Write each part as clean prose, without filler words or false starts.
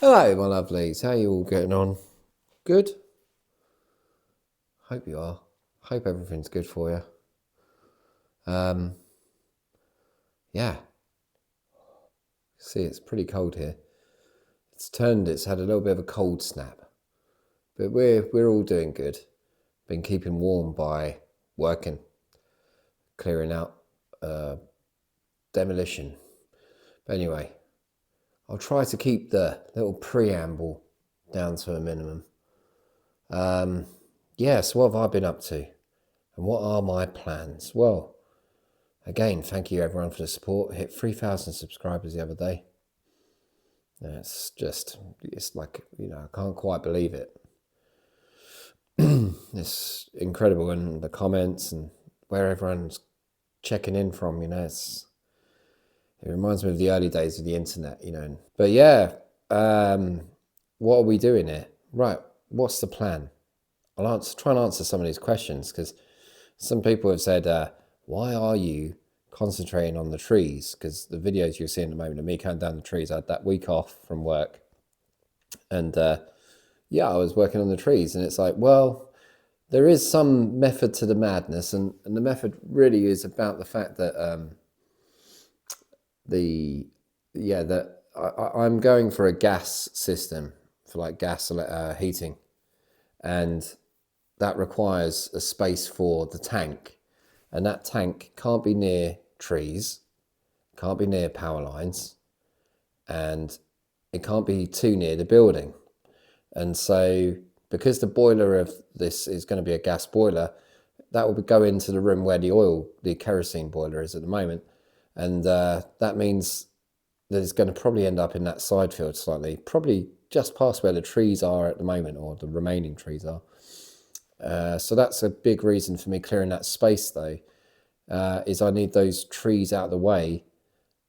Hello, my lovelies. How are you all getting on? Good? Hope you are. Hope everything's good for you. Yeah. See, it's pretty cold here. It's had a little bit of a cold snap, but we're all doing good. Been keeping warm by working, clearing out, demolition. But anyway, I'll try to keep the little preamble down to a minimum. Yeah. So what have I been up to, and what are my plans? Well, again, thank you everyone for the support. Hit 3,000 subscribers the other day. It's like, I can't quite believe it. It's incredible. And the comments and where everyone's checking in from, it reminds me of the early days of the internet, But yeah, what are we doing here? Right, what's the plan? Try and answer some of these questions because some people have said, why are you concentrating on the trees? Because the videos you're seeing at the moment of me cutting down the trees, I had that week off from work. And I was working on the trees. And it's like, well, there is some method to the madness. And the method really is about the fact that I'm going for a gas system for like gas heating. And that requires a space for the tank. And that tank can't be near trees, can't be near power lines, and it can't be too near the building. And so, because the boiler of this is going to be a gas boiler, that will go into the room where the kerosene boiler is at the moment. And that means that it's going to probably end up in that side field slightly, probably just past where the trees are at the moment, or the remaining trees are. So that's a big reason for me clearing that space, though, is I need those trees out of the way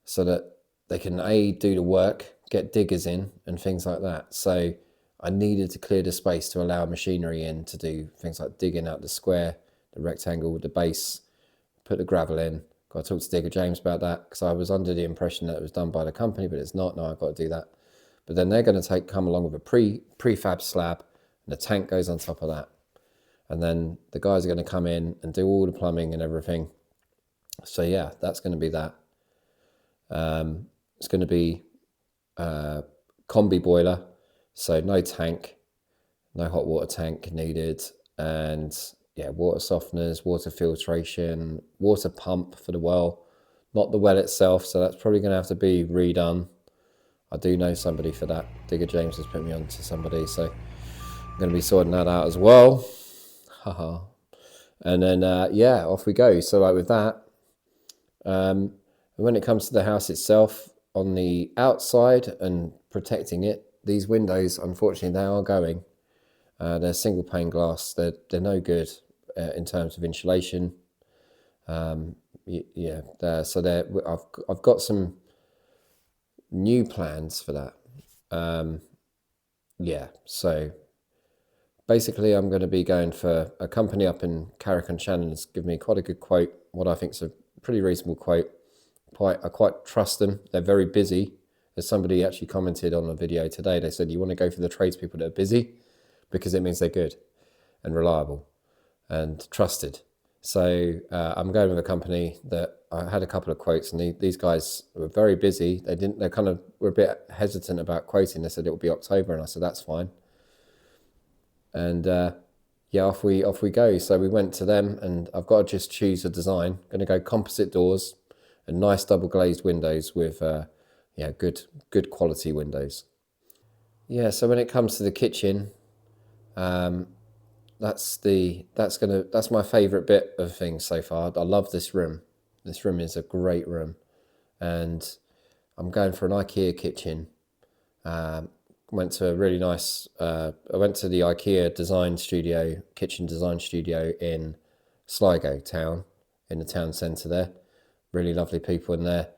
so that they can do the work, get diggers in and things like that. So I needed to clear the space to allow machinery in to do things like digging out the square, the rectangle with the base, put the gravel in. Got to talk to Digger James about that because I was under the impression that it was done by the company, but it's not. No, I've got to do that. But then they're going to come along with a prefab slab, and the tank goes on top of that. And then the guys are going to come in and do all the plumbing and everything. So yeah, that's going to be that. It's going to be combi boiler, so no tank, no hot water tank needed, and water softeners, water filtration, water pump for the well, not the well itself. So that's probably going to have to be redone. I do know somebody for that. Digger James has put me on to somebody, so I'm going to be sorting that out as well. Haha. And then off we go. So like with that, when it comes to the house itself, on the outside and protecting it, these windows, unfortunately, they are going. They're single pane glass. They're no good in terms of insulation. So I've got some new plans for that. So basically, I'm going to be going for a company up in Carrick-on-Shannon has given me quite a good quote, what I think is a pretty reasonable quote. I quite trust them. They're very busy. As somebody actually commented on a video today, they said, you want to go for the tradespeople that are busy because it means they're good and reliable and trusted. So I'm going with a company that I had a couple of quotes, and these guys were very busy. They kind of were a bit hesitant about quoting. They said it will be October, and I said that's fine. And off we go. So we went to them, and I've got to just choose a design. Going to go composite doors and nice double glazed windows with good quality windows. Yeah. So when it comes to the kitchen, that's my favourite bit of things so far. I love this room. This room is a great room, and I'm going for an IKEA kitchen. Went to a really nice. I went to the IKEA kitchen design studio in Sligo town, in the town centre there. Really lovely people in there.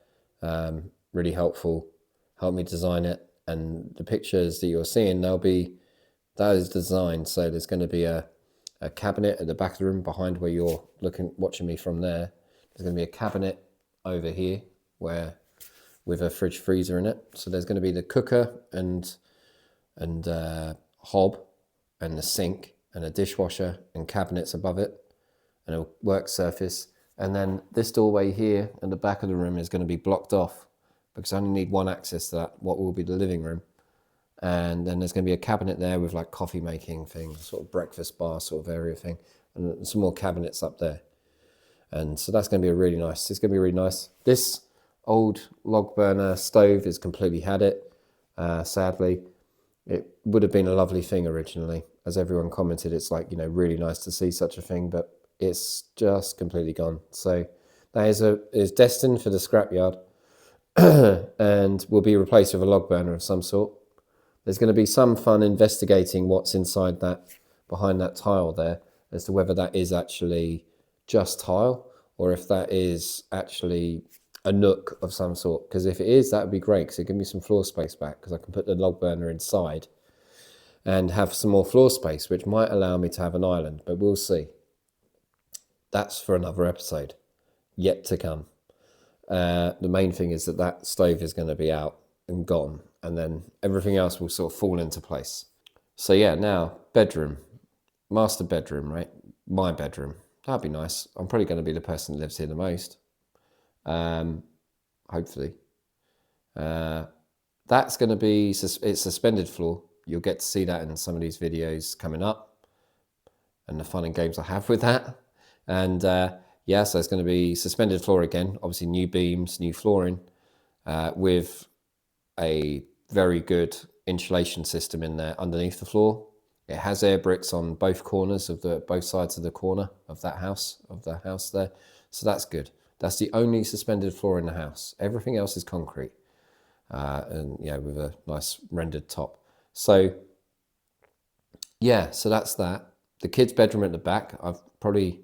Really helpful. Helped me design it, and the pictures that you're seeing, that is designed. So there's going to be a cabinet at the back of the room behind where you're watching me from there. There's going to be a cabinet over here with a fridge freezer in it. So there's going to be the cooker and and hob and the sink and a dishwasher and cabinets above it and a work surface. And then this doorway here at the back of the room is going to be blocked off because I only need one access to that, what will be the living room. And then there's going to be a cabinet there with like coffee making things, sort of breakfast bar sort of area thing, and some more cabinets up there. And so that's going to be it's going to be really nice. This old log burner stove has completely had it, sadly. It would have been a lovely thing originally. As everyone commented, it's like, really nice to see such a thing, but it's just completely gone. So that is destined for the scrapyard and will be replaced with a log burner of some sort. There's going to be some fun investigating what's inside that, behind that tile there, as to whether that is actually just tile or if that is actually a nook of some sort. Because if it is, that would be great because it gives me some floor space back because I can put the log burner inside and have some more floor space, which might allow me to have an island, but we'll see. That's for another episode yet to come. The main thing is that stove is going to be out and gone, and then everything else will sort of fall into place. So yeah, now bedroom, master bedroom, right? My bedroom. That'd be nice. I'm probably going to be the person that lives here the most. Hopefully. That's going to be, it's suspended floor. You'll get to see that in some of these videos coming up and the fun and games I have with that. And yeah, so it's going to be suspended floor again. Obviously new beams, new flooring, with a very good insulation system in there underneath the floor. It has air bricks on both corners of both sides of the corner of the house there. So that's good. That's the only suspended floor in the house. Everything else is concrete, and with a nice rendered top. So yeah, so that's that. The kids' bedroom at the back, I've probably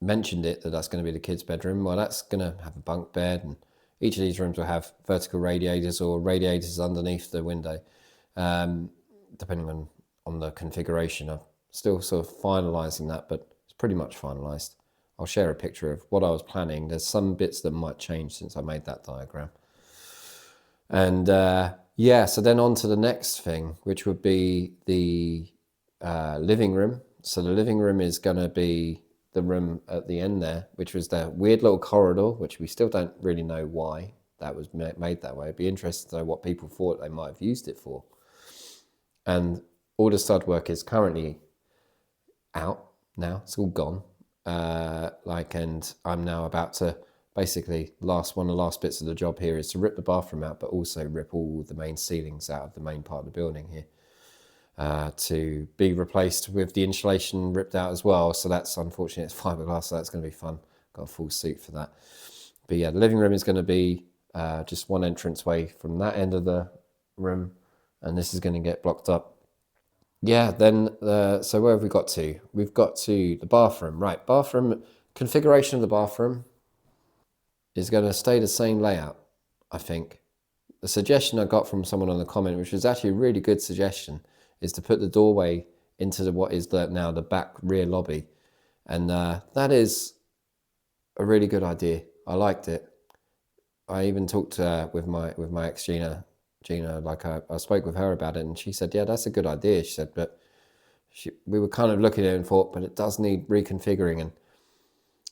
mentioned that's going to be the kids' bedroom. Well, that's going to have a bunk bed, and each of these rooms will have vertical radiators or radiators underneath the window, depending on the configuration. I'm still sort of finalising that, but it's pretty much finalised. I'll share a picture of what I was planning. There's some bits that might change since I made that diagram. And yeah, so then on to the next thing, which would be the living room. So the living room is going to be the room at the end there, which was the weird little corridor, which we still don't really know why that was made that way. It'd be interesting to know what people thought they might have used it for. And all the stud work is currently out now. It's all gone. And I'm now about to basically one of the last bits of the job here is to rip the bathroom out, but also rip all the main ceilings out of the main part of the building here, to be replaced with the insulation ripped out as well. So that's unfortunate. It's fiberglass, so that's going to be fun. Got a full suit for that. But yeah, the living room is going to be just one entrance way from that end of the room, and this is going to get blocked up. Yeah, then, so where have we got to? We've got to the bathroom. Right, bathroom, configuration of the bathroom is going to stay the same layout, I think. The suggestion I got from someone on the comment, which was actually a really good suggestion, is to put the doorway into what is now the back rear lobby. And that is a really good idea. I liked it. I even talked with my ex Gina, like I spoke with her about it, and she said, yeah, that's a good idea. She said, but we were kind of looking at it and thought, but it does need reconfiguring. And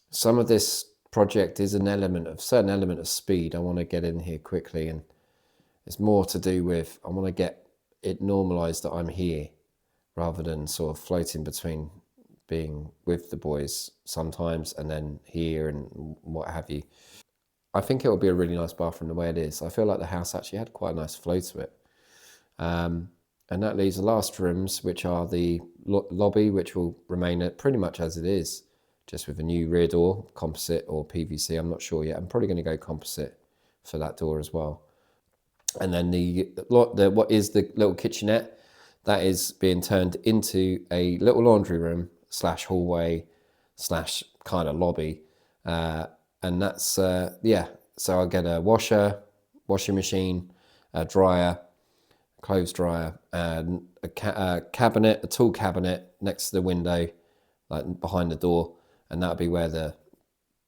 some of this project is certain element of speed. I want to get in here quickly, and it's more to do with, I want to get it normalized that I'm here rather than sort of floating between being with the boys sometimes and then here and what have you. I think it will be a really nice bathroom the way it is. I feel like the house actually had quite a nice flow to it. And that leaves the last rooms, which are the lobby, which will remain pretty much as it is, just with a new rear door, composite or PVC. I'm not sure yet. I'm probably going to go composite for that door as well. And then what is the little kitchenette, that is being turned into a little laundry room / hallway / kind of lobby. And that's, yeah, so I'll get a washing machine, a dryer, clothes dryer, and a cabinet, a tool cabinet next to the window, like behind the door. And that'll be where the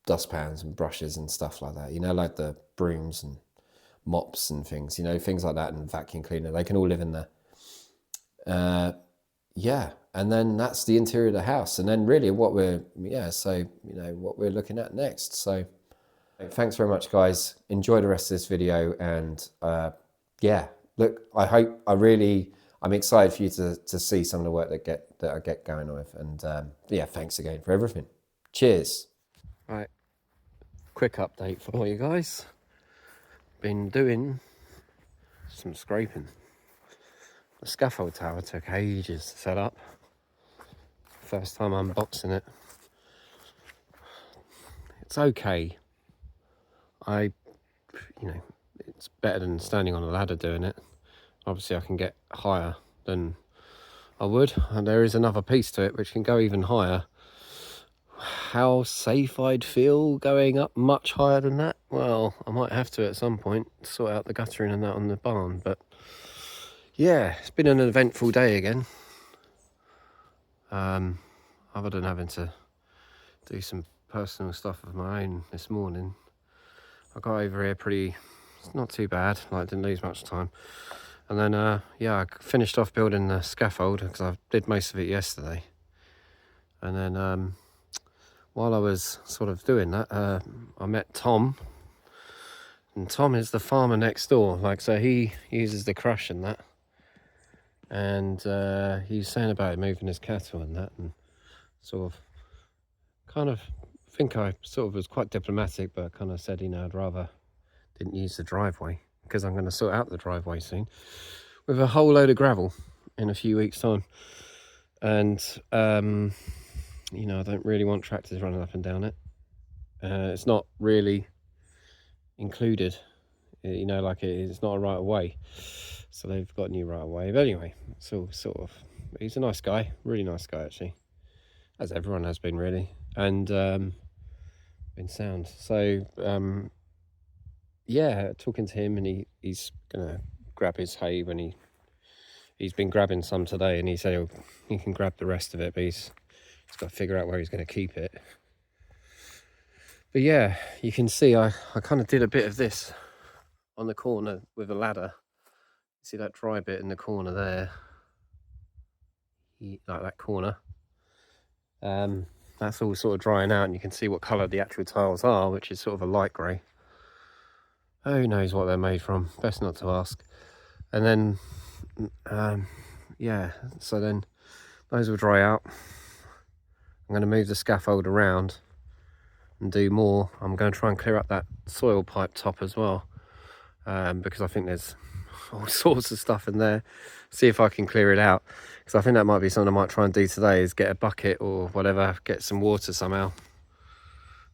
dustpans and brushes and stuff like that, like the brooms and mops and things, you know, things like that, and vacuum cleaner. They can all live in there. Yeah, and then that's the interior of the house. And then really what we're, so, you know, what we're looking at next. So thanks very much, guys. Enjoy the rest of this video. And yeah, look, I'm excited for you to see some of the work that I get going with. And yeah, thanks again for everything. Cheers. Right, quick update for you guys. Been doing some scraping. The scaffold tower took ages to set up. First time unboxing it. It's okay. It's better than standing on a ladder doing it. Obviously I can get higher than I would, and there is another piece to it which can go even higher. How safe I'd feel going up much higher than that? Well, I might have to at some point sort out the guttering and that on the barn, but yeah, it's been an eventful day again. Other than having to do some personal stuff of my own this morning, I got over here it's not too bad, like didn't lose much time. And then yeah, I finished off building the scaffold because I did most of it yesterday. And then while I was sort of doing that, I met Tom. And Tom is the farmer next door, like, so he uses the crush and that. And he's saying about moving his cattle and that, and sort of kind of think I sort of was quite diplomatic, but kind of said, you know, I'd rather didn't use the driveway because I'm going to sort out the driveway soon with a whole load of gravel in a few weeks time. And you know, I don't really want tractors running up and down it. It's not really included, you know, like it's not a right of way, so they've got a new right of way. But anyway, so sort of, he's a nice guy, really nice guy actually, as everyone has been really, and been sound. So yeah, talking to him, and he's gonna grab his hay when he's been grabbing some today, and he said he can grab the rest of it, but he's got to figure out where he's going to keep it. But yeah, you can see I kind of did a bit of this on the corner with a ladder. See that dry bit in the corner there, like that corner. That's all sort of drying out, and you can see what colour the actual tiles are, which is sort of a light grey. Who knows what they're made from? Best not to ask. And then yeah, so then those will dry out. I'm going to move the scaffold around and do more. I'm going to try and clear up that soil pipe top as well, because I think there's all sorts of stuff in there. See if I can clear it out, because I think that might be something I might try and do today, is get a bucket or whatever, get some water somehow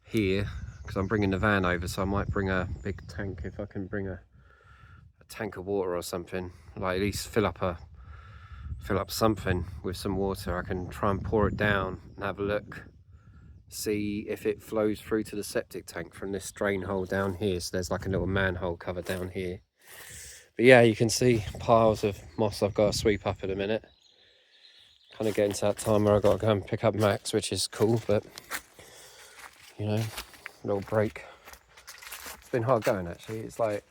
here, because I'm bringing the van over, so I might bring a big tank. If I can bring a tank of water or something, like at least fill up something with some water, I can try and pour it down and have a look, see if it flows through to the septic tank from this drain hole down here. So there's like a little manhole cover down here. But yeah, you can see piles of moss I've got to sweep up in a minute. Kind of getting to that time where I've got to go and pick up Max, which is cool, but you know, a little break. It's been hard going actually. It's like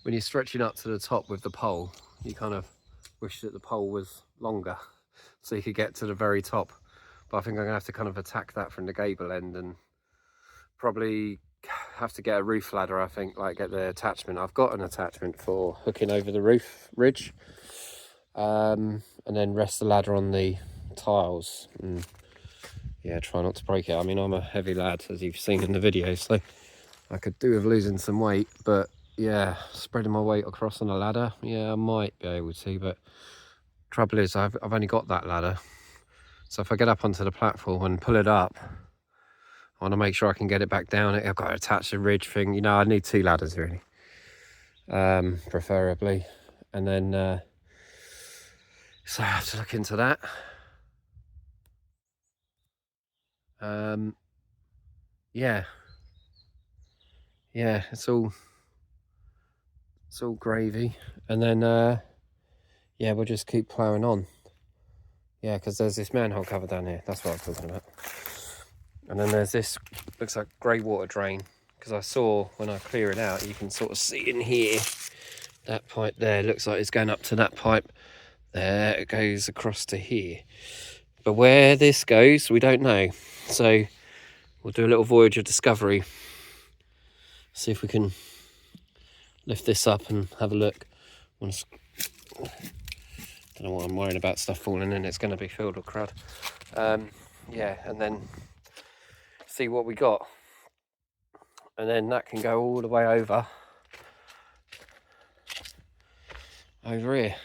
when you're stretching up to the top with the pole, you kind of wish that the pole was longer so you could get to the very top. But I think I'm gonna have to kind of attack that from the gable end, and probably have to get a roof ladder, I think, like get the attachment. I've got an attachment for hooking over the roof ridge, and then rest the ladder on the tiles, and yeah, try not to break it. I mean, I'm a heavy lad, as you've seen in the video, so I could do with losing some weight, but yeah, spreading my weight across on a ladder, yeah, I might be able to. But trouble is, I've only got that ladder, so if I get up onto the platform and pull it up, I want to make sure I can get it back down. I've got to attach the ridge thing, you know. I need 2 ladders really, preferably, and then so I have to look into that. Yeah, it's all gravy. And then yeah, we'll just keep ploughing on. Yeah, because there's this manhole cover down here, that's what I'm talking about. And then there's this, looks like grey water drain because I saw when I clear it out, you can sort of see in here, that pipe there looks like it's going up to that pipe there. It goes across to here, but where this goes we don't know, so we'll do a little voyage of discovery, see if we can lift this up and have a look. Don't know what I'm worrying about, stuff falling in, it's going to be filled with crud. Yeah, and then see what we got, and then that can go all the way over here.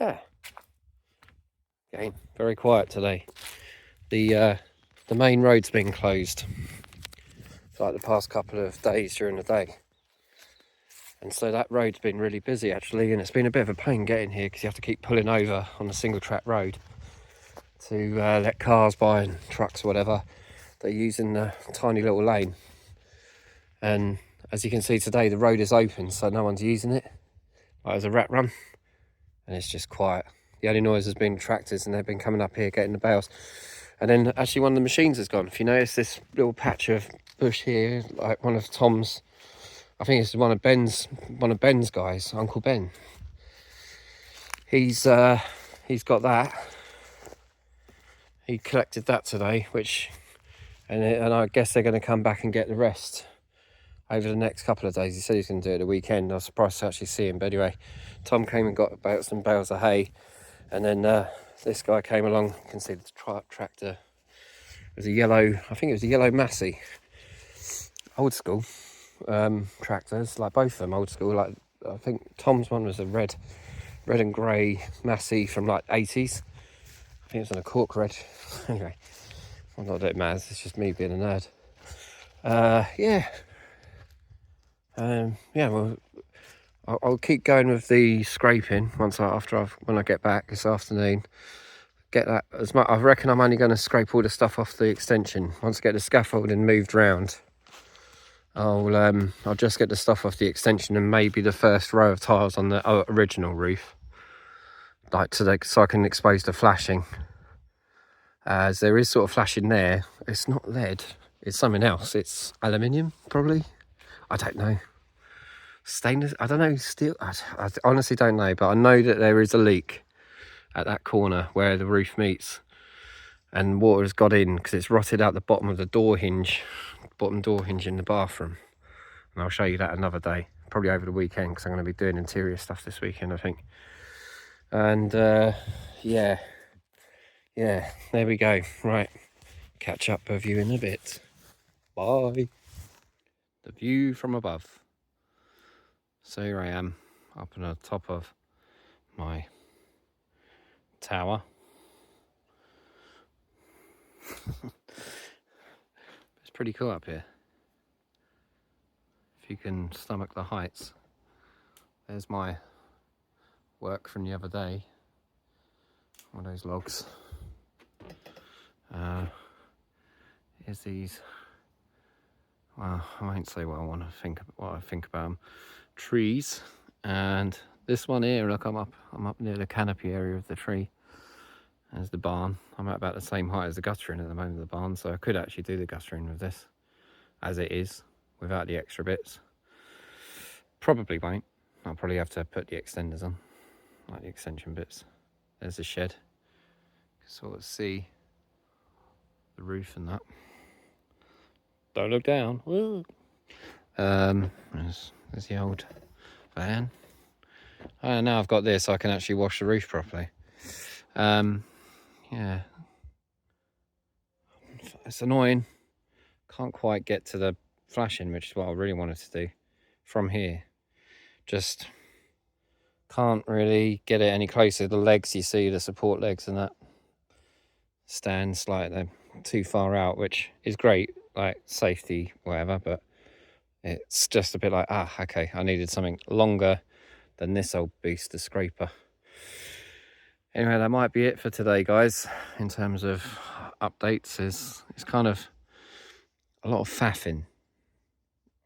Yeah. Again, very quiet today. The main road's been closed for like the past couple of days during the day, and so that road's been really busy actually, and it's been a bit of a pain getting here because you have to keep pulling over on a single track road to let cars by and trucks or whatever. They're using the tiny little lane, and as you can see today the road is open, so no one's using it. Like, there's a rat run and it's just quiet. The only noise has been tractors, and they've been coming up here getting the bales. And then actually one of the machines has gone. If you notice this little patch of bush here, like one of Tom's, I think it's one of Ben's guys, Uncle Ben. He's got that. He collected that today, and I guess they're going to come back and get the rest over the next couple of days. He said he's going to do it at the weekend. I was surprised to actually see him, but anyway, Tom came and got about some bales of hay, and then this guy came along. You can see the tractor. It was a yellow, I think it was a yellow Massey, old school tractors, like both of them old school. Like I think Tom's one was a red and grey Massey from like 80s. I think it was on a cork red. Anyway, well, not that it matters, it's just me being a nerd. Yeah, well, I'll keep going with the scraping when I get back this afternoon. Get that as much. I reckon I'm only going to scrape all the stuff off the extension. Once I get the scaffolding moved round, I'll just get the stuff off the extension and maybe the first row of tiles on the original roof, like so I can expose the flashing. As there is sort of flashing there. It's not lead. It's something else. It's aluminium, probably. I don't know. Stainless. I don't know. Steel. I honestly don't know. But I know that there is a leak at that corner where the roof meets, and water has got in because it's rotted out the bottom of the bottom door hinge in the bathroom. And I'll show you that another day, probably over the weekend, because I'm going to be doing interior stuff this weekend, I think. And yeah, there we go. Right, catch up with you in a bit. Bye. The view from above. So here I am up on the top of my tower. It's pretty cool up here, if you can stomach the heights. There's my work from the other day, one of those logs. Here's these, well, I won't say what I think about them, trees. And this one here, look, I'm up near the canopy area of the tree. There's the barn. I'm at about the same height as the guttering at the moment of the barn, so I could actually do the guttering with this as it is without the extra bits. Probably won't. I'll probably have to put the extenders on, like the extension bits. There's the shed. You can sort of see the roof and that. Don't look down. Woo. There's the old van. Now I've got this, I can actually wash the roof properly. Yeah, it's annoying. Can't quite get to the flashing, which is what I really wanted to do from here. Just can't really get it any closer. The legs, you see the support legs and that stands like they're too far out, which is great, like safety, whatever, but it's just a bit like, okay, I needed something longer than this old beast, the scraper. Anyway, that might be it for today, guys, in terms of updates. It's kind of a lot of faffing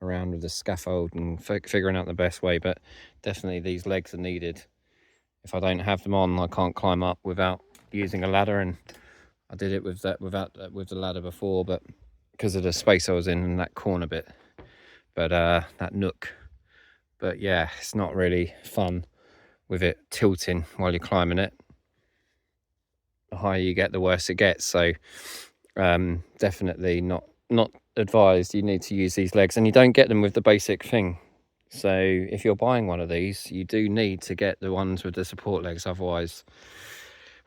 around with the scaffold and figuring out the best way, but definitely these legs are needed if I don't have them on, I can't climb up without using a ladder. And I did it with with the ladder before, but because of the space I was in that corner bit, but that nook. But yeah, it's not really fun with it tilting while you're climbing it. The higher you get, the worse it gets. So definitely not advised. You need to use these legs, and you don't get them with the basic thing. So if you're buying one of these, you do need to get the ones with the support legs. Otherwise,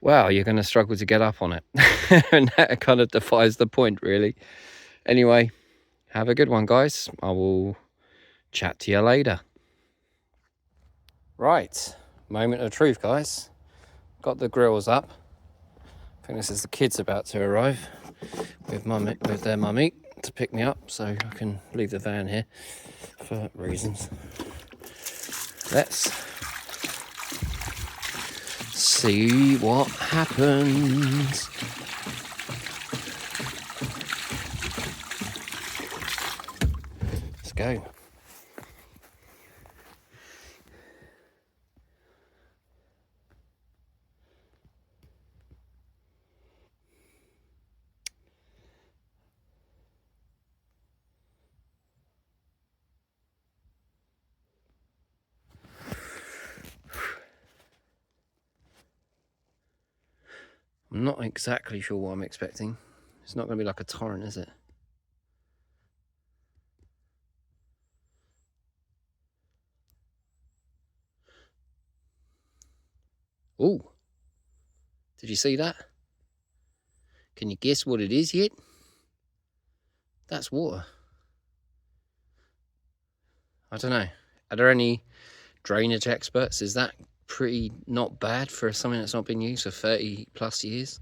well, you're going to struggle to get up on it. And that kind of defies the point, really. Anyway, have a good one, guys. I will chat to you later. Right, moment of truth, guys. Got the grills up. I think this is the kids about to arrive with their mummy to pick me up, so I can leave the van here for reasons. Let's see what happens. Let's go. I'm not exactly sure what I'm expecting. It's not going to be like a torrent, is it? Oh, did you see that? Can you guess what it is yet? That's water. I don't know. Are there any drainage experts? Is that pretty not bad for something that's not been used for 30 plus years?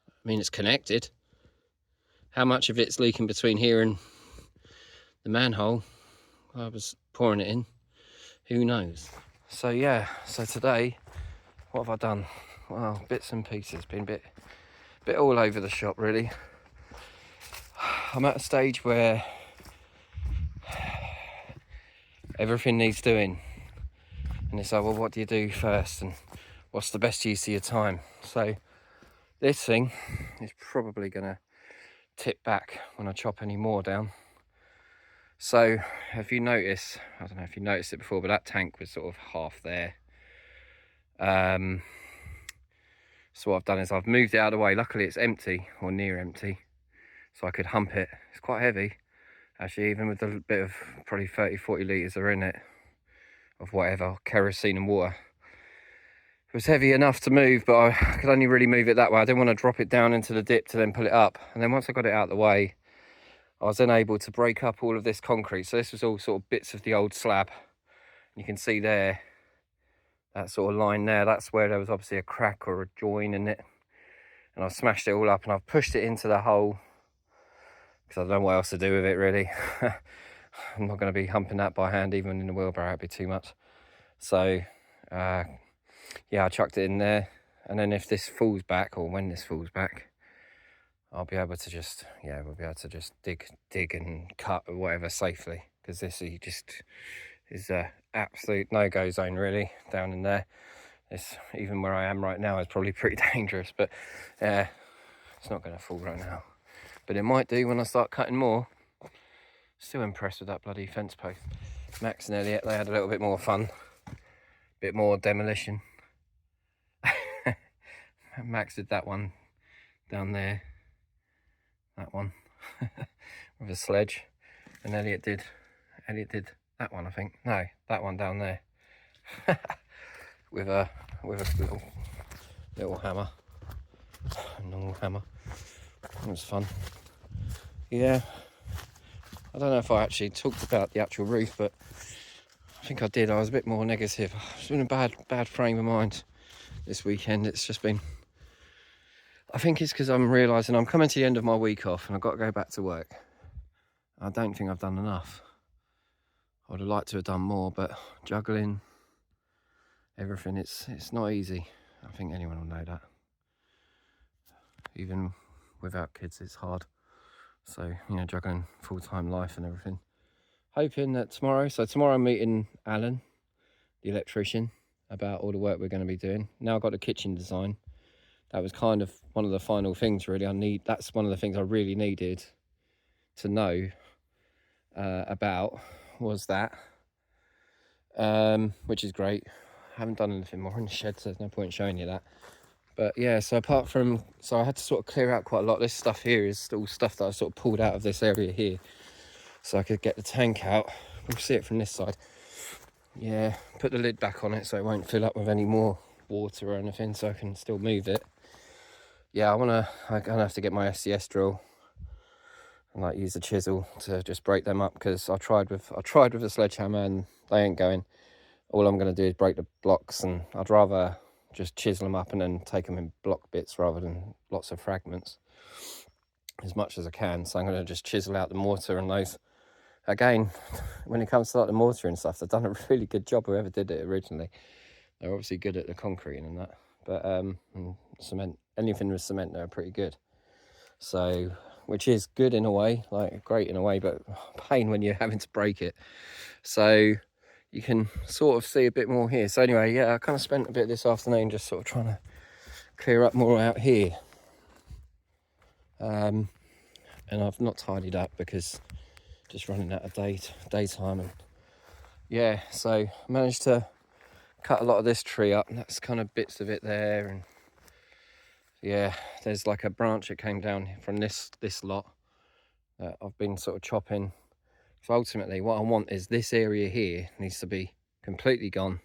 I mean, it's connected. How much of it's leaking between here and the manhole? I was pouring it in. Who knows? So yeah, so today, what have I done? Well, bits and pieces. Been a bit all over the shop, really. I'm at a stage where everything needs doing. And it's like, well, what do you do first? And what's the best use of your time? So this thing is probably going to tip back when I chop any more down. So if you notice, I don't know if you noticed it before, but that tank was sort of half there. So what I've done is I've moved it out of the way. Luckily it's empty, or near empty, so I could hump it. It's quite heavy, actually, even with a bit of probably 30-40 litres are in it, of whatever, kerosene and water. It was heavy enough to move, but I could only really move it that way. I didn't want to drop it down into the dip to then pull it up. And then once I got it out of the way, I was then able to break up all of this concrete. So this was all sort of bits of the old slab. You can see there, that sort of line there, that's where there was obviously a crack or a join in it. And I've smashed it all up and I've pushed it into the hole because I don't know what else to do with it, really. I'm not going to be humping that by hand, even in the wheelbarrow, it'd be too much. So, yeah, I chucked it in there. And then if this falls back, or when this falls back, I'll be able to just, yeah, we'll be able to just dig and cut or whatever safely. Because this just is a absolute no-go zone, really, down in there. It's, even where I am right now, is probably pretty dangerous. But yeah, it's not going to fall right now. But it might do when I start cutting more. Still impressed with that bloody fence post. Max and Elliot, they had a little bit more fun. Bit more demolition. Max did that one down there. That one. With a sledge. And Elliot did that one, I think. No, that one down there. with a little hammer. A normal hammer. It was fun. Yeah. I don't know if I actually talked about the actual roof, but I think I did. I was a bit more negative. It's been a bad frame of mind this weekend. It's just been, I think it's because I'm realising I'm coming to the end of my week off and I've got to go back to work. I don't think I've done enough. I would have liked to have done more, but juggling everything, it's not easy. I think anyone will know that. Even without kids, it's hard. So, you know, juggling full-time life and everything. Hoping that tomorrow I'm meeting Alan, the electrician, about all the work we're going to be doing. Now I've got the kitchen design. That was kind of one of the final things really. That's one of the things I really needed to know about, was that, which is great. I haven't done anything more in the shed, so there's no point in showing you that. But yeah, so I had to sort of clear out quite a lot. This stuff here is all stuff that I sort of pulled out of this area here, so I could get the tank out. We'll see it from this side. Yeah, put the lid back on it so it won't fill up with any more water or anything, so I can still move it. Yeah, I'm gonna have to get my SCS drill and like use the chisel to just break them up, because I tried with a sledgehammer and they ain't going. All I'm gonna do is break the blocks, and I'd rather just chisel them up and then take them in block bits rather than lots of fragments, as much as I can. So I'm gonna just chisel out the mortar and those. Again, when it comes to like the mortar and stuff, they've done a really good job, whoever did it originally. They're obviously good at the concrete and that, but and cement, anything with cement, they're pretty good. So, which is good in a way, like great in a way, but pain when you're having to break it. So you can sort of see a bit more here. So anyway, yeah, I kind of spent a bit this afternoon just sort of trying to clear up more out here. And I've not tidied up because just running out of daytime. And yeah, so I managed to cut a lot of this tree up, and that's kind of bits of it there. And yeah, there's like a branch that came down from this lot that I've been sort of chopping. So ultimately what I want is this area here needs to be completely gone.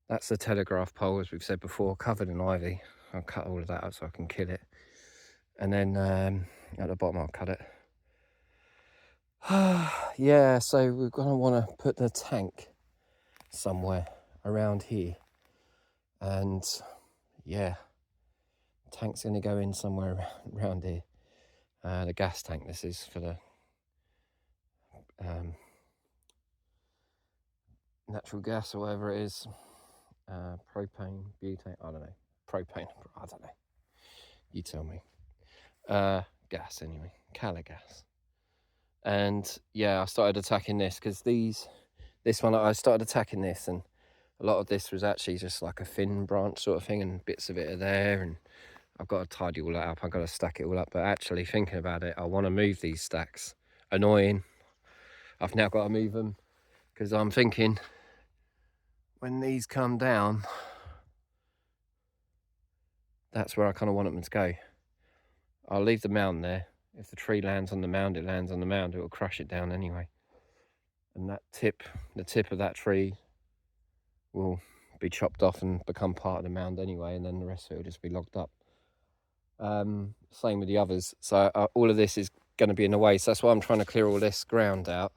That's the telegraph pole, as we've said before, covered in ivy. I'll cut all of that up so I can kill it. And then at the bottom I'll cut it. Yeah, so we're going to want to put the tank somewhere around here. And yeah, tank's going to go in somewhere around here. The gas tank, this is for the natural gas or whatever it is. Propane, butane, I don't know. Propane, I don't know. You tell me. Gas anyway, Cala gas. And yeah, I started attacking this because this one, I started attacking this, and a lot of this was actually just like a thin branch sort of thing, and bits of it are there, and I've got to tidy all that up. I've got to stack it all up. But actually thinking about it, I want to move these stacks. Annoying. I've now got to move them because I'm thinking when these come down, that's where I kind of want them to go. I'll leave the mound there. If the tree lands on the mound, it lands on the mound. It will crush it down anyway. And that the tip of that tree will be chopped off and become part of the mound anyway, and then the rest of it will just be logged up. Same with the others. So all of this is going to be in the way. So that's why I'm trying to clear all this ground out,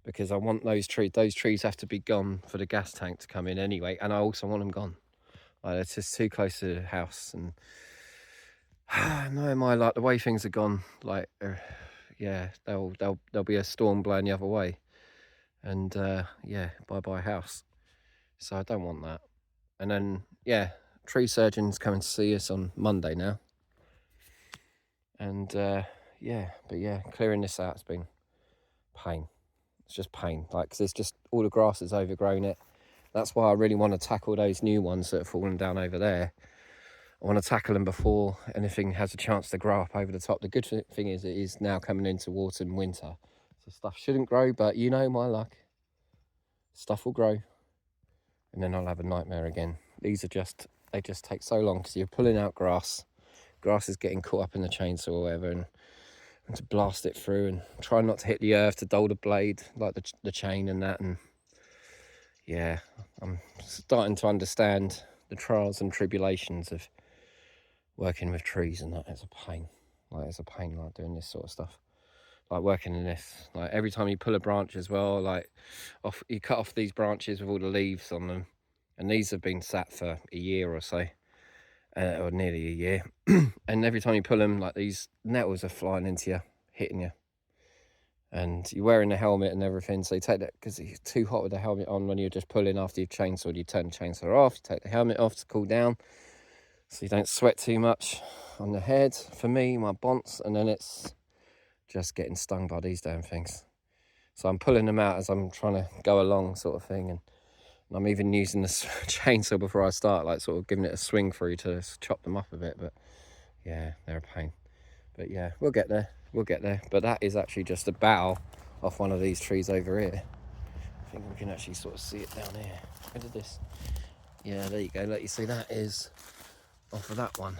because I want those trees. Those trees have to be gone for the gas tank to come in anyway, and I also want them gone. Like, it's just too close to the house, and no, like the way things are gone, like yeah, there'll be a storm blowing the other way, and yeah, bye house. So I don't want that. And then yeah, tree surgeon's coming to see us on Monday now, and yeah, but yeah, clearing this out has been pain. It's just pain, like, cause it's just all the grass has overgrown it. That's why I really want to tackle those new ones that have fallen down over there. I want to tackle them before anything has a chance to grow up over the top. The good thing is it is now coming into autumn, winter, so stuff shouldn't grow, but you know my luck, stuff will grow, and then I'll have a nightmare again. They just take so long because you're pulling out grass is getting caught up in the chainsaw or whatever, and to blast it through and try not to hit the earth, to dull the blade, like the chain and that. And yeah, I'm starting to understand the trials and tribulations of working with trees, and that is a pain. Like, it's a pain, like doing this sort of stuff, like working in this. Like, every time you pull a branch as well, like you cut off these branches with all the leaves on them, and these have been sat for a year or so, or nearly a year. And every time you pull them, like, these nettles are flying into you, hitting you, and you're wearing a helmet and everything, so you take that, because it's too hot with the helmet on when you're just pulling after you've chainsawed. You turn the chainsaw off, you take the helmet off to cool down so you don't sweat too much on the head. For me, my bonts, and then it's just getting stung by these damn things. So I'm pulling them out as I'm trying to go along, sort of thing. And And I'm even using the chainsaw before I start, like sort of giving it a swing through to chop them up a bit. But yeah, they're a pain. But yeah, we'll get there. We'll get there. But that is actually just a bough off one of these trees over here. I think we can actually sort of see it down here. Where did this? Yeah, there you go. Let you see that is off of that one.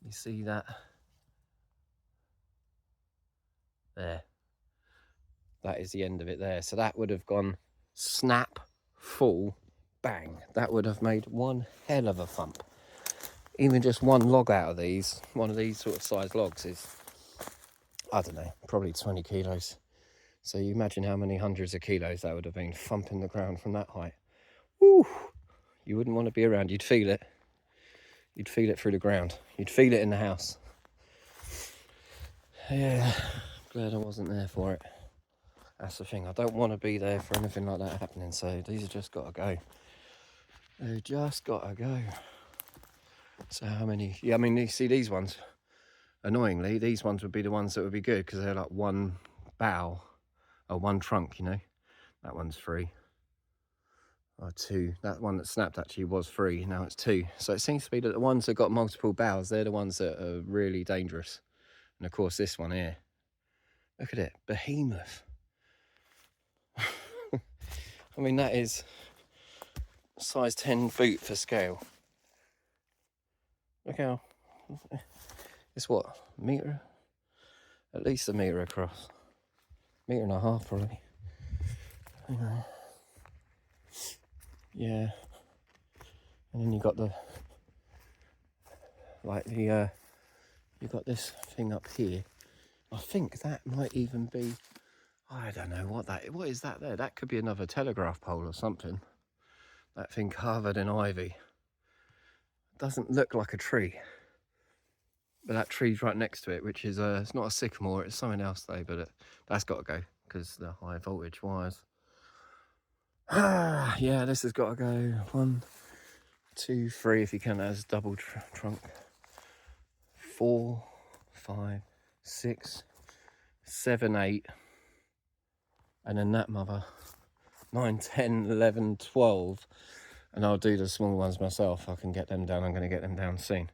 You see that? There. That is the end of it there. So that would have gone snap, full, bang. That would have made one hell of a thump. Even just one log out of these, one of these sort of size logs is, I don't know, probably 20 kilos. So you imagine how many hundreds of kilos that would have been thumping the ground from that height. Woo! You wouldn't want to be around. You'd feel it. You'd feel it through the ground. You'd feel it in the house. Yeah, glad I wasn't there for it. That's the thing. I don't want to be there for anything like that happening. So these have just got to go. They just got to go. So how many? Yeah, I mean, you see these ones. Annoyingly, these ones would be the ones that would be good because they're like one bough or one trunk, you know. That one's 3. Or 2. That one that snapped actually was 3. Now it's 2. So it seems to be that the ones that got multiple boughs, they're the ones that are really dangerous. And of course, this one here. Look at it, behemoth. I mean, that is size 10 boot for scale. Look how, it's what, metre? At least a metre across. 1.5 meters probably. Anyway. Yeah. And then you got the, like the, you got this thing up here. I think that might even be, I don't know what is that there? That could be another telegraph pole or something. That thing covered in ivy. Doesn't look like a tree. But that tree's right next to it, which is, it's not a sycamore, it's something else though, but that's got to go because the high voltage wires. Yeah, this has got to go. 1, 2, 3, if you can, as double trunk. 4, 5, 6, 7, 8. And then that mother. 9, 10, 11, 12. And I'll do the small ones myself. I can get them down. I'm going to get them down soon.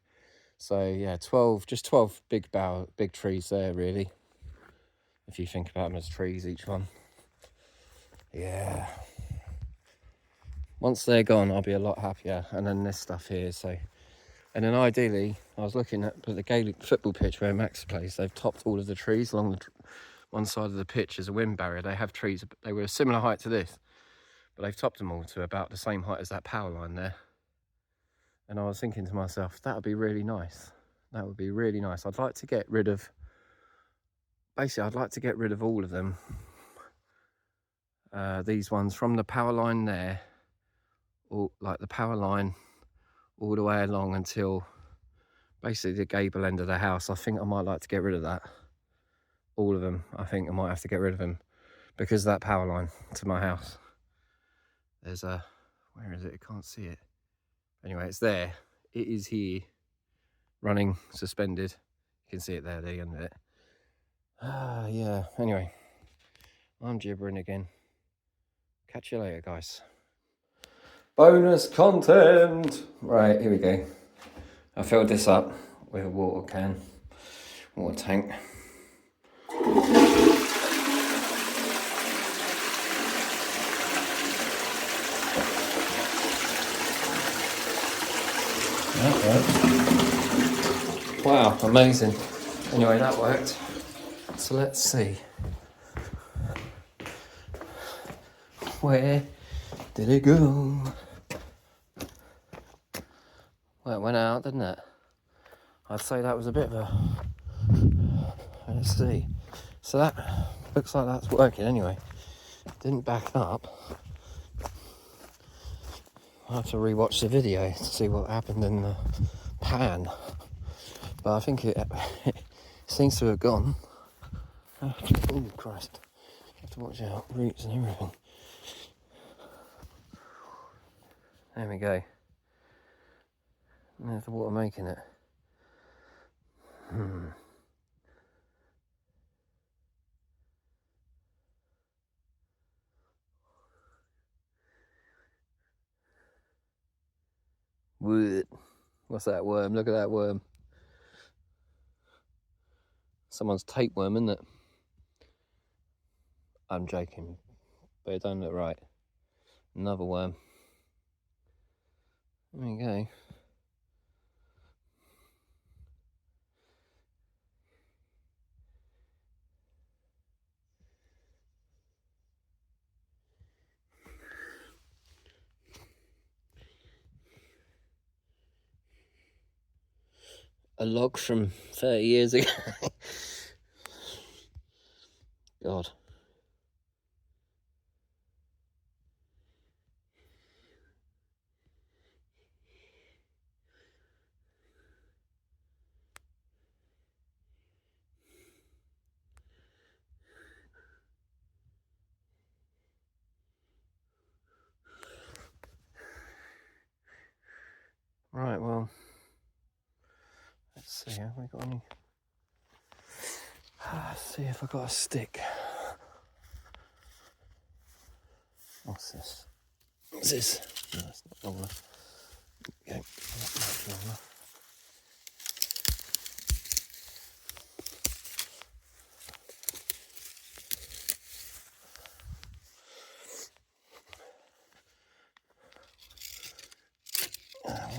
So yeah, 12, just 12 big trees there, really. If you think about them as trees, each one. Yeah. Once they're gone, I'll be a lot happier. And then this stuff here, so. And then ideally, I was looking at the Gaelic football pitch where Max plays. They've topped all of the trees along the one side of the pitch as a wind barrier. They have trees, they were a similar height to this, but they've topped them all to about the same height as that power line there. And I was thinking to myself, that would be really nice. That would be really nice. I'd like to get rid of, basically I'd like to get rid of all of them. These ones from the power line there, or like the power line all the way along until basically the gable end of the house. I think I might like to get rid of that. All of them. I think I might have to get rid of them because of that power line to my house. There's a, where is it? I can't see it. Anyway, it's there. It is here, running suspended. You can see it there, the end of it. Yeah. Anyway, I'm gibbering again. Catch you later, guys. Bonus content. Right, here we go. I filled this up with a water tank. That worked. Wow, amazing. Anyway, that worked. So let's see. Where did it go? Well, it went out, didn't it? I'd say that was a bit of a... Let's see. So that looks like that's working anyway. Didn't back up. I'll have to rewatch the video to see what happened in the pan. But I think it seems to have gone. Oh Christ. You have to watch out, roots and everything. There we go. There's the water making it. Wood. What's that worm? Look at that worm. Someone's tapeworm, isn't it? I'm joking, but it don't look right. Another worm. There you go. A log from 30 years ago. God. Right, well, let's see, have we got any? Let's see if I got a stick. What's this? What's this? No, that's not long enough. Okay, that's long enough.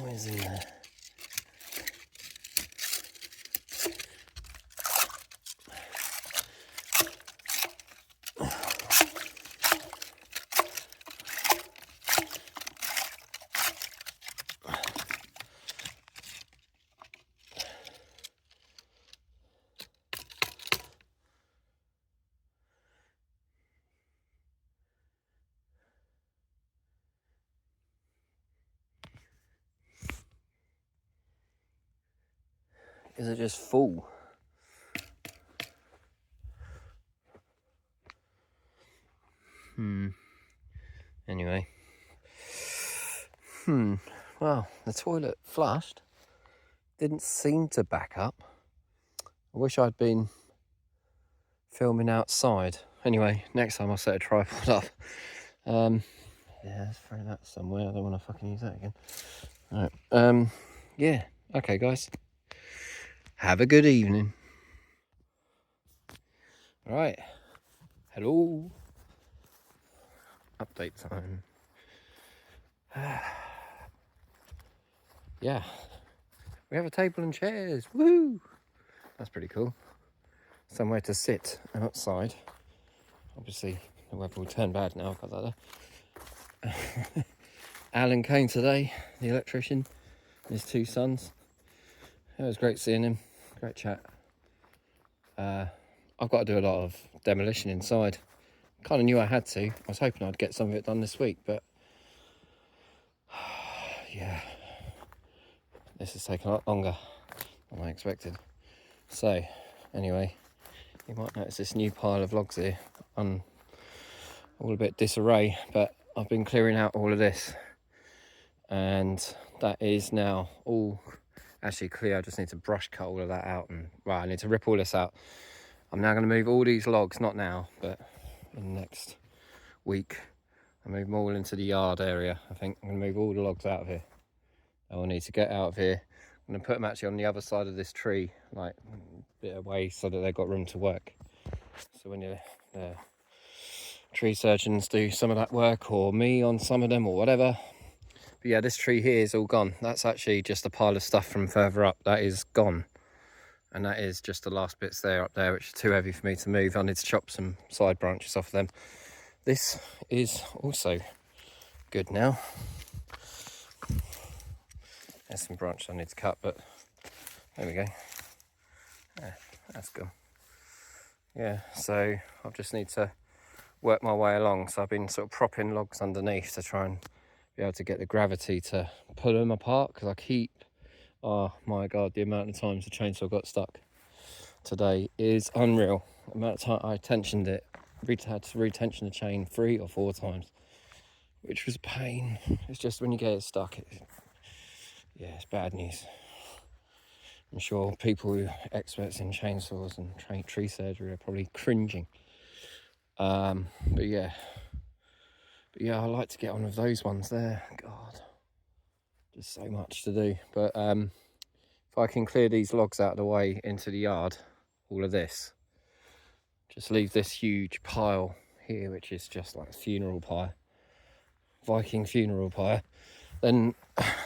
What is in there? Is it just full? Anyway. Well, the toilet flushed. Didn't seem to back up. I wish I'd been filming outside. Anyway, next time I'll set a tripod up. Yeah, let's throw that somewhere. I don't want to fucking use that again. Alright. Yeah. Okay, guys. Have a good evening. Right. Hello. Update time. Yeah. We have a table and chairs. Woo! That's pretty cool. Somewhere to sit outside. Obviously, the weather will turn bad now. I've got that there. Alan came today, the electrician, his two sons. It was great seeing him. Great chat. I've got to do a lot of demolition inside. Kind of knew I had to. I was hoping I'd get some of it done this week, but yeah, this has taken a lot longer than I expected. So, anyway, you might notice this new pile of logs here. I'm all a bit disarray, but I've been clearing out all of this, and that is now all actually clear. I just need to brush cut all of that out, and right, I need to rip all this out. I'm now going to move all these logs, not now, but in the next week. I move them all into the yard area. I think I'm going to move all the logs out of here. I will need to get out of here. I'm going to put them actually on the other side of this tree, like a bit away, so that they've got room to work. So when the tree surgeons do some of that work, or me on some of them, or whatever. But yeah, this tree here is all gone. That's actually just a pile of stuff from further up. That is gone. And that is just the last bits there up there, which are too heavy for me to move. I need to chop some side branches off them. This is also good now. There's some branches I need to cut, but there we go. Yeah, that's good. Yeah, so I just need to work my way along. So I've been sort of propping logs underneath to try and be able to get the gravity to pull them apart, because I keep, oh my god, the amount of times the chainsaw got stuck today is unreal. The amount of time I tensioned it, had to retension the chain 3 or 4 times, which was a pain. It's just when you get it stuck, yeah, it's bad news. I'm sure people who are experts in chainsaws and tree surgery are probably cringing. But yeah, I like to get on with those ones there. God, Just so much to do. But if I can clear these logs out of the way into the yard, all of this, just leave this huge pile here, which is just like a funeral pyre, Viking funeral pyre, then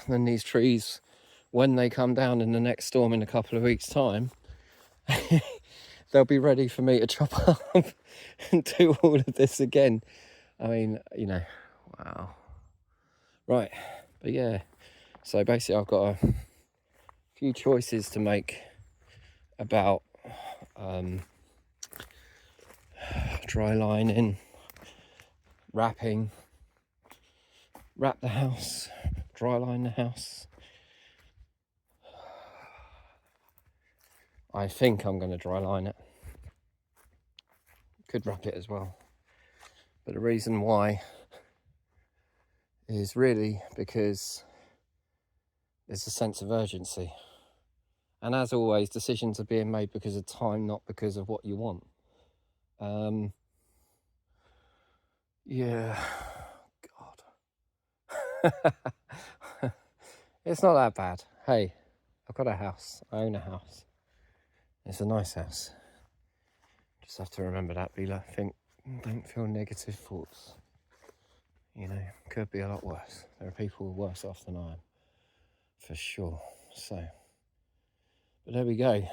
these trees, when they come down in the next storm in a couple of weeks' time, they'll be ready for me to chop up and do all of this again. I mean, you know, wow. Right, but yeah, so basically I've got a few choices to make about dry lining, wrapping, wrap the house, dry line the house. I think I'm going to dry line it. Could wrap it as well. But the reason why is really because there's a sense of urgency. And as always, decisions are being made because of time, not because of what you want. Yeah, God. It's not that bad. Hey, I've got a house. I own a house. It's a nice house. Just have to remember that. Don't feel negative thoughts. You know, could be a lot worse. There are people worse off than I am, for sure. So, but there we go.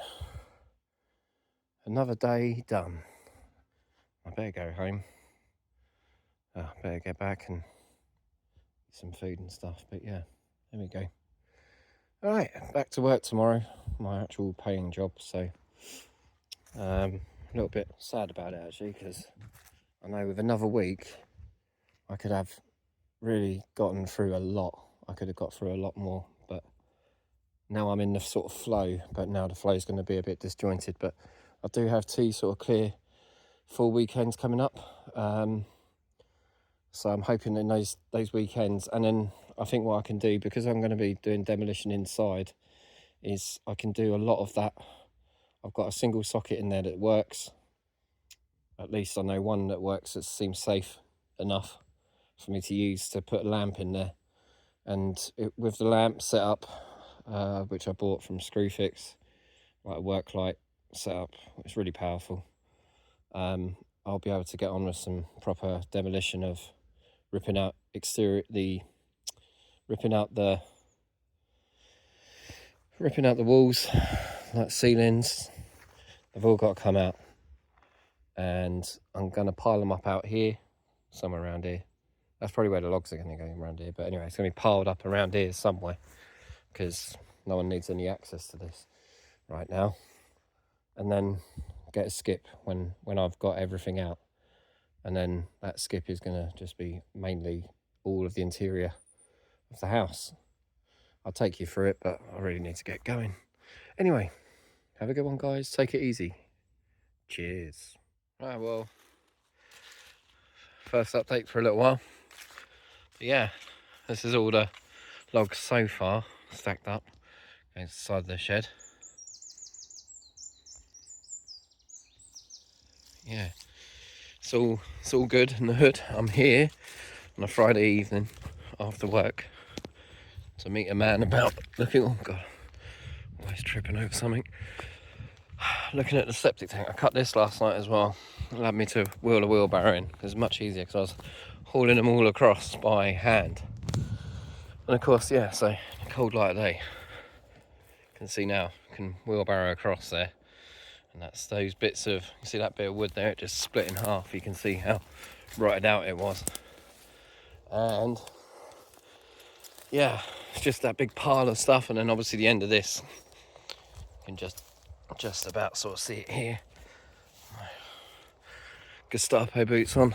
Another day done. I better go home. I better get back and eat some food and stuff. But yeah, there we go. All right, back to work tomorrow. My actual paying job. So, a little bit sad about it actually, because I know with another week I could have really gotten through a lot. I could have got through a lot more, but now I'm in the sort of flow, but now the flow is going to be a bit disjointed. But I do have 2 sort of clear full weekends coming up, so I'm hoping in those weekends, and then I think what I can do, because I'm going to be doing demolition inside, is I can do a lot of that. I've got a single socket in there that works. At least I know one that works that seems safe enough for me to use to put a lamp in there. And with the lamp set up, which I bought from Screwfix, like a work light setup, it's really powerful. I'll be able to get on with some proper demolition of ripping out the walls, like ceilings. They've all got to come out, and I'm going to pile them up out here, somewhere around here. That's probably where the logs are going to go, around here. But anyway, it's going to be piled up around here somewhere, because no one needs any access to this right now. And then get a skip when I've got everything out. And then that skip is going to just be mainly all of the interior of the house. I'll take you through it, but I really need to get going. Anyway, have a good one, guys. Take it easy. Cheers. Right, well, first update for a little while. But yeah, this is all the logs so far stacked up against the side of the shed. Yeah, it's all good in the hood. I'm here on a Friday evening after work to meet a man about looking. Oh god, always tripping over something. Looking at the septic tank. I cut this last night as well. It allowed me to wheel a wheelbarrow in. It was much easier because I was hauling them all across by hand. And of course, yeah, so cold light of day. You can see now, you can wheelbarrow across there. And that's those bits of, you see that bit of wood there, it just split in half. You can see how rotted out it was. And yeah, it's just that big pile of stuff. And then obviously the end of this, you can just about sort of see it here. My Gestapo boots on.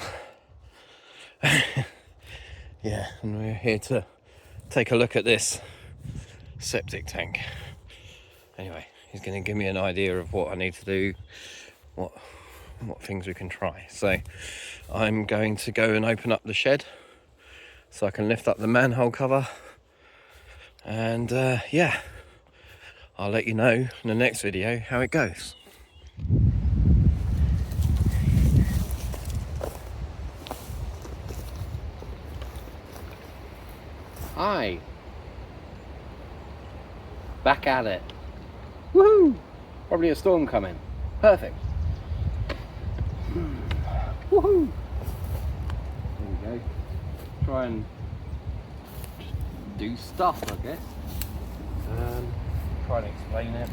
Yeah, and we're here to take a look at this septic tank. Anyway, he's going to give me an idea of what I need to do, what things we can try. So I'm going to go and open up the shed so I can lift up the manhole cover, and yeah, I'll let you know in the next video how it goes. Hi. Back at it. Woohoo! Probably a storm coming. Perfect. Woohoo! There we go. Try and do stuff, I guess. Try and explain it.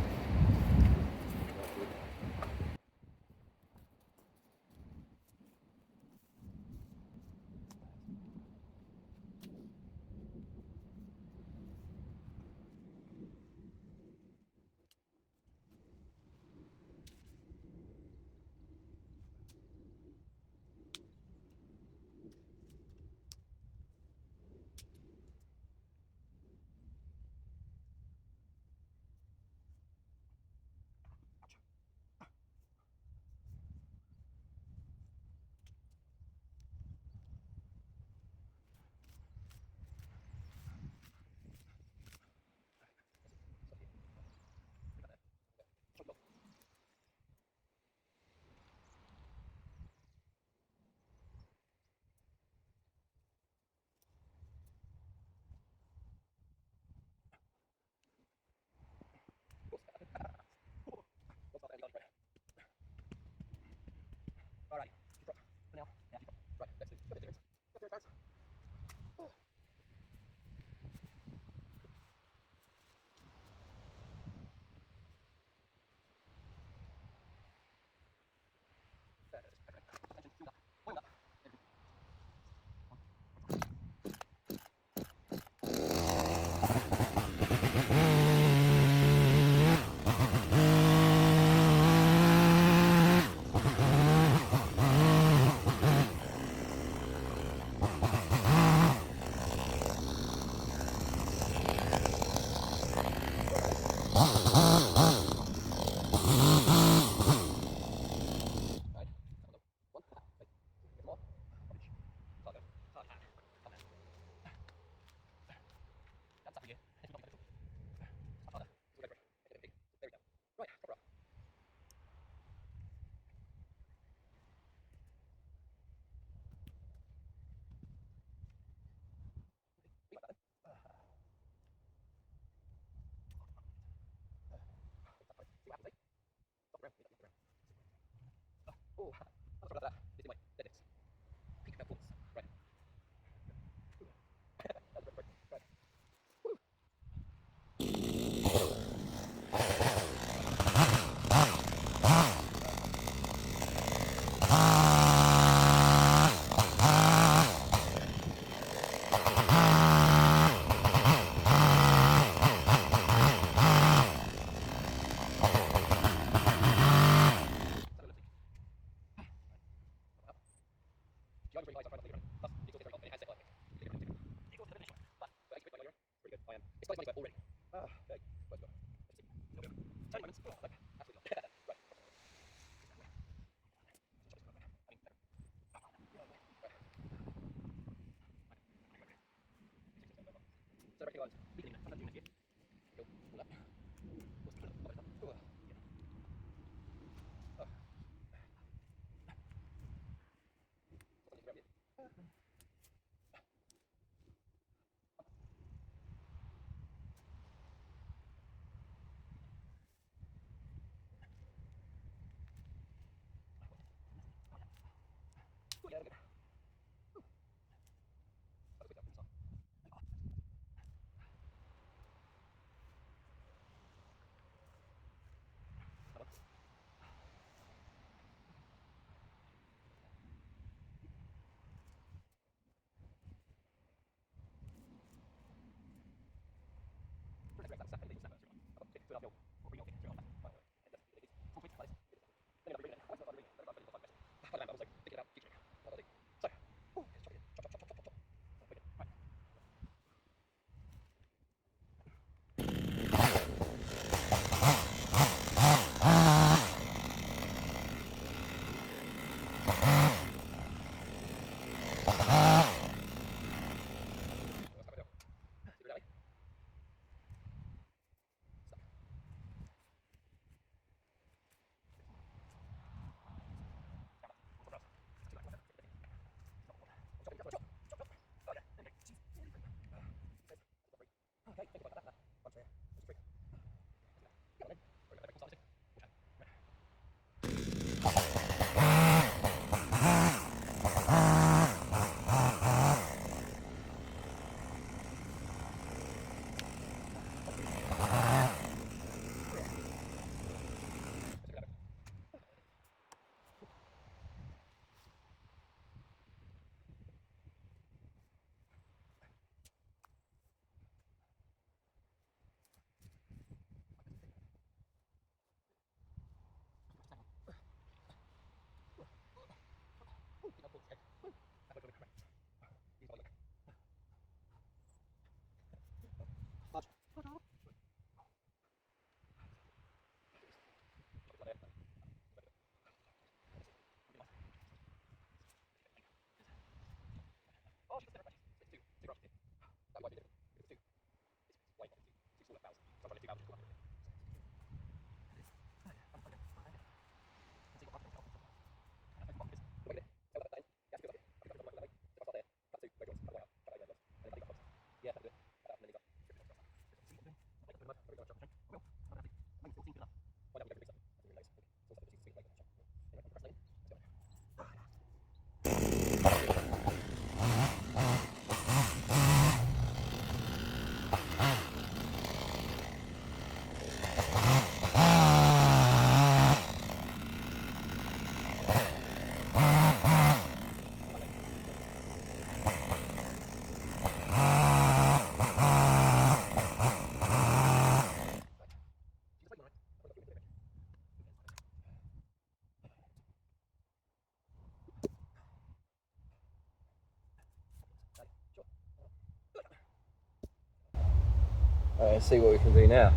Let's see what we can do now.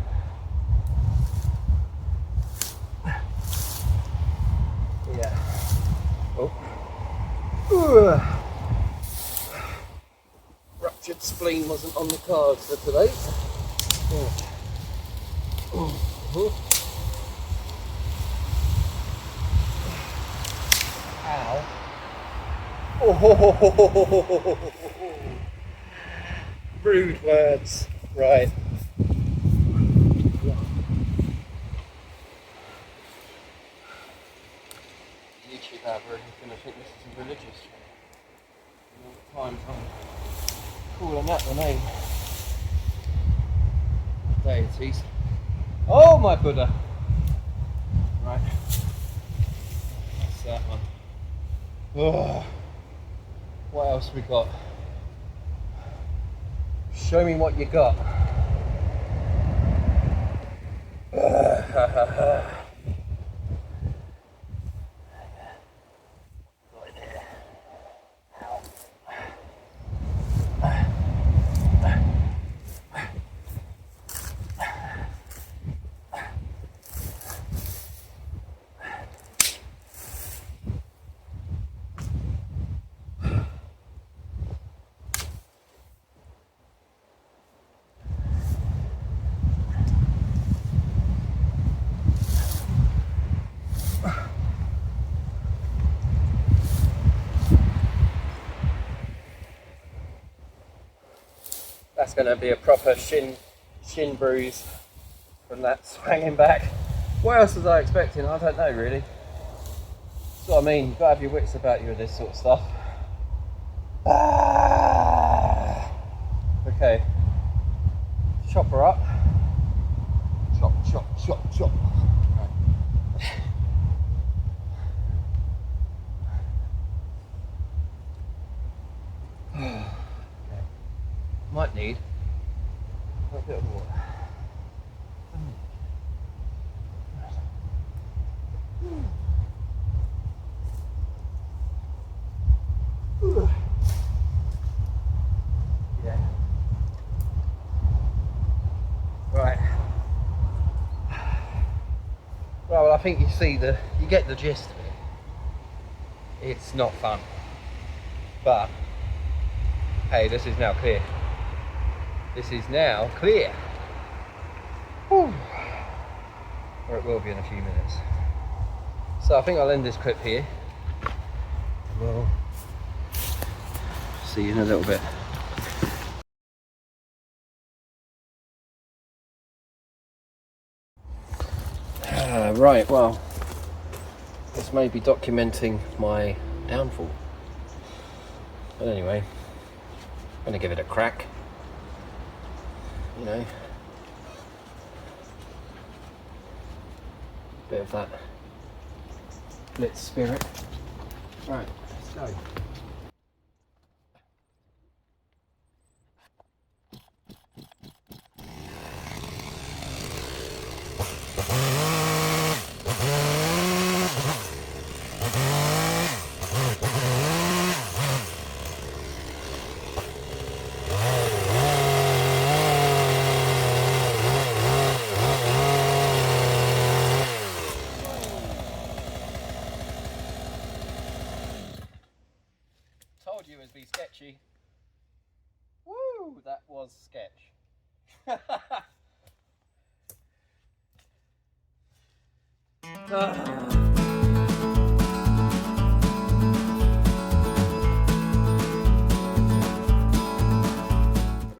Yeah. Oh. Ruptured spleen wasn't on the cards for today. Ow. Oh. Rude words. Right. YouTube algorithm is going to think this is a religious channel. All the time I'm calling that the name of deities. Oh, my Buddha! Right. That's that one. Ugh. What else we got? Show me what you got. That's going to be a proper shin bruise from that swinging back. What else was I expecting? I don't know really. That's what I mean, you've got to have your wits about you with this sort of stuff. Okay, chop her up. Chop, chop, chop, chop. Right. Okay. Might need a bit of water. Yeah. Right. Well, I think you get the gist of it. It's not fun. But, hey, this is now clear. This is now clear. Whew. Or it will be in a few minutes. So I think I'll end this clip here. We'll see you in a little bit. Right, well, this may be documenting my downfall. But anyway, I'm going to give it a crack. You know, bit of that blitz spirit. Right, let's go. Told you it would be sketchy. Woo, that was sketch.